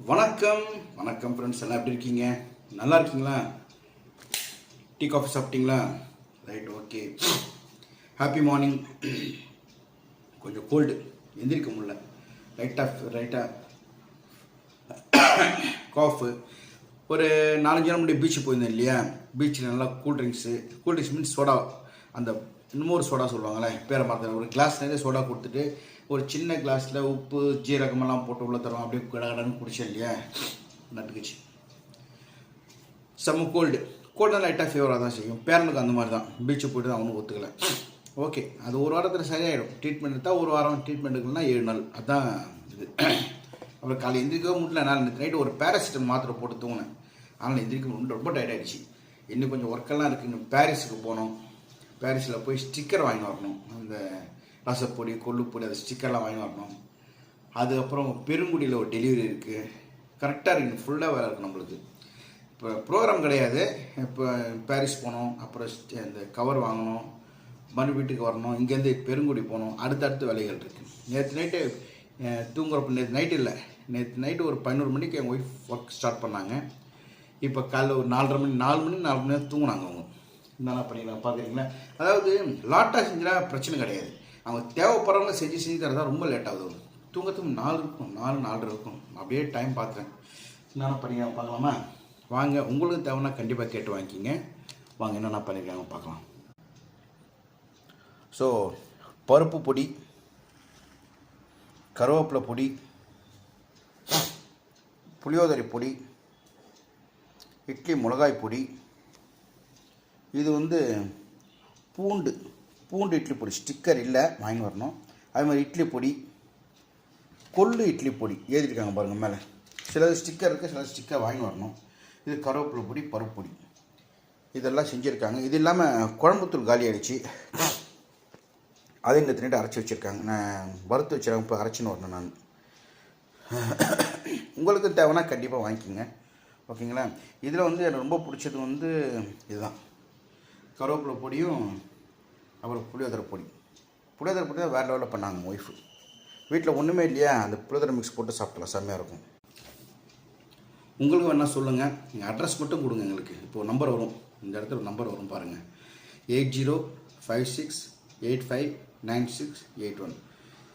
வணக்கம் வணக்கம் ஃப்ரெண்ட்ஸ், எல்லாம் எப்படி இருக்கீங்க? நல்லா இருக்கீங்களா? டீ காஃபி சாப்பிட்டீங்களா? Right, okay. Happy morning. கொஞ்சம் கோல்டு, எந்திரிக்க முடியல. ரைட்டாக காஃபு. ஒரு 4-5 நாள் முன்னாடி பீச்சுக்கு போயிருந்தேன் இல்லையா? பீச்சில் நல்லா கூல் ட்ரிங்க்ஸ் மீன்ஸ் சோடா. அந்த இன்னொரு சோடா சொல்லுவாங்களே, பேரை மாற்ற ஒரு கிளாஸ் நிறைய சோடா கொடுத்துட்டு ஒரு சின்ன கிளாஸில் உப்பு ஜீரகமெல்லாம் போட்டு உள்ள தருவோம். அப்படியே கடகடன்னு குடிச்சேன் இல்லையா? நட்டுக்குச்சு. செம்ம கோல்டு லைட்டாக ஃபீவராக தான் செய்யும். பேரனுக்கு அந்த மாதிரி தான். பீச்சுக்கு போய்ட்டு தான் அவனுக்கு ஒத்துக்கலை. ஓகே, அது ஒரு வாரத்தில் சரியாயிடும். ட்ரீட்மெண்ட் எடுத்தால் ஒரு வாரம், ட்ரீட்மெண்ட் எடுக்கலன்னா 7 நாள். அதுதான் இது. அப்புறம் காலை எந்திரிக்கவும் முடியல. நான் நைட்டு ஒரு பேராசிட்டல் மாத்திரை போட்டு தூங்கினேன். ஆனால் எந்திரிக்க ரொம்ப டயர்ட் ஆகிடுச்சு. இன்னும் கொஞ்சம் ஒர்க்கெல்லாம் இருக்குது. இன்னும் பாரிஸுக்கு போனோம். பாரிஸில் போய் ஸ்டிக்கர் வாங்கி வரணும். அந்த ரசப்பொடி கொள்ளுப்பொடி அது ஸ்டிக்கர்லாம் வாங்கி வரணும். அதுக்கப்புறம் பெருங்குடியில் ஒரு டெலிவரி இருக்குது. கரெக்டாக இருக்குது. ஃபுல்லாக வேலை இருக்குது நம்மளுக்கு. இப்போ ப்ரோக்ராம் கிடையாது. இப்போ பாரிஸ் போனோம், அப்புறம் இந்த கவர் வாங்கணும், மறு வீட்டுக்கு வரணும், இங்கேருந்து பெருங்குடி போகணும். அடுத்தடுத்து வேலைகள் இருக்குது. நேற்று நைட்டு தூங்குறப்ப, நேற்று நைட்டு ஒரு 11 மணிக்கு எங்கள் ஒய்ஃப் ஒர்க் ஸ்டார்ட் பண்ணாங்க. இப்போ காலைல ஒரு 4 மணி தூங்கினாங்க. அவங்க என்னென்ன பண்ணிக்கலாம் பார்க்குறீங்களா? அதாவது லாட்டாக செஞ்சுனா பிரச்சனை கிடையாது. அவங்க தேவைப்படுறவங்க செஞ்சு தரதா ரொம்ப லேட் ஆகுது. தூங்கத்துக்கு 4 இருக்கும், 4-4:30 இருக்கும். அப்படியே டைம் பார்க்குறேன். என்னென்ன பண்ணிக்கலாம் பார்க்கலாமா? வாங்க, உங்களுக்கு தேவைன்னா கண்டிப்பாக கேட்டு வாங்கிக்கிங்க. வாங்க, என்னென்ன பண்ணியிருக்காங்க பார்க்கலாம். ஸோ பருப்பு பொடி, கருவேப்பிலை பொடி, புளியோதரை பொடி, இட்லி மிளகாய் பொடி, இது பூண்டு இட்லி பொடி ஸ்டிக்கர் இல்லை, வாங்கி வரணும். அது மாதிரி இட்லி பொடி, கொள்ளு இட்லி பொடி எழுதிருக்காங்க பாருங்கள் மேலே. சிலது ஸ்டிக்கர் இருக்குது, சில ஸ்டிக்கர் வாங்கி வரணும். இது கருவேப்பிலை பொடி, பருப்பு பொடி, இதெல்லாம் செஞ்சுருக்காங்க. இது இல்லாமல் குழம்புத்தூள் காலி ஆகிடுச்சு. அதை இந்த திணிட்டு அரைச்சி வச்சுருக்காங்க. நான் வறுத்து வச்சுருக்கேன். இப்போ அரைச்சின்னு வரணும் நான். உங்களுக்கு தேவைன்னா கண்டிப்பாக வாங்கிக்கிங்க, ஓகேங்களா? இதில் எனக்கு ரொம்ப பிடிச்சது இதுதான், கருவேப்பிலை பொடியும் அப்புறம் புளியோதரை பொடி தான் வேறு லெவலில் பண்ணாங்க ஒய்ஃபு. வீட்டில் ஒன்றுமே இல்லையா, அந்த புளியோதரை மிக்ஸ் போட்டு சாப்பிடலாம், செம்மையாக இருக்கும். உங்களுக்கு வேணால் சொல்லுங்கள், நீங்கள் அட்ரஸ் மட்டும் கொடுங்க எங்களுக்கு. இப்போது நம்பர் வரும், இந்த இடத்துல ஒரு நம்பர் வரும் பாருங்கள், 8056859681.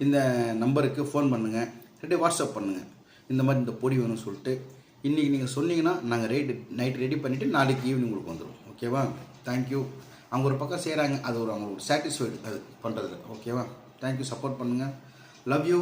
இந்த நம்பருக்கு ஃபோன் பண்ணுங்கள், ரெடி வாட்ஸ்அப் பண்ணுங்கள். இந்த மாதிரி இந்த பொடி வேணும்னு சொல்லிட்டு இன்றைக்கி நீங்கள் சொன்னீங்கன்னா நாங்கள் நைட் ரெடி பண்ணிவிட்டு நாளைக்கு ஈவினிங் உங்களுக்கு வந்துடும். ஓகேவா? தேங்க்யூ. அவங்க ஒரு பக்கம் செய்கிறாங்க, அது அவங்களுக்கு சாட்டிஸ்ஃபைடு அது பண்ணுறதுல. ஓகேவா? தேங்க்யூ. சப்போர்ட் பண்ணுங்கள். Love you.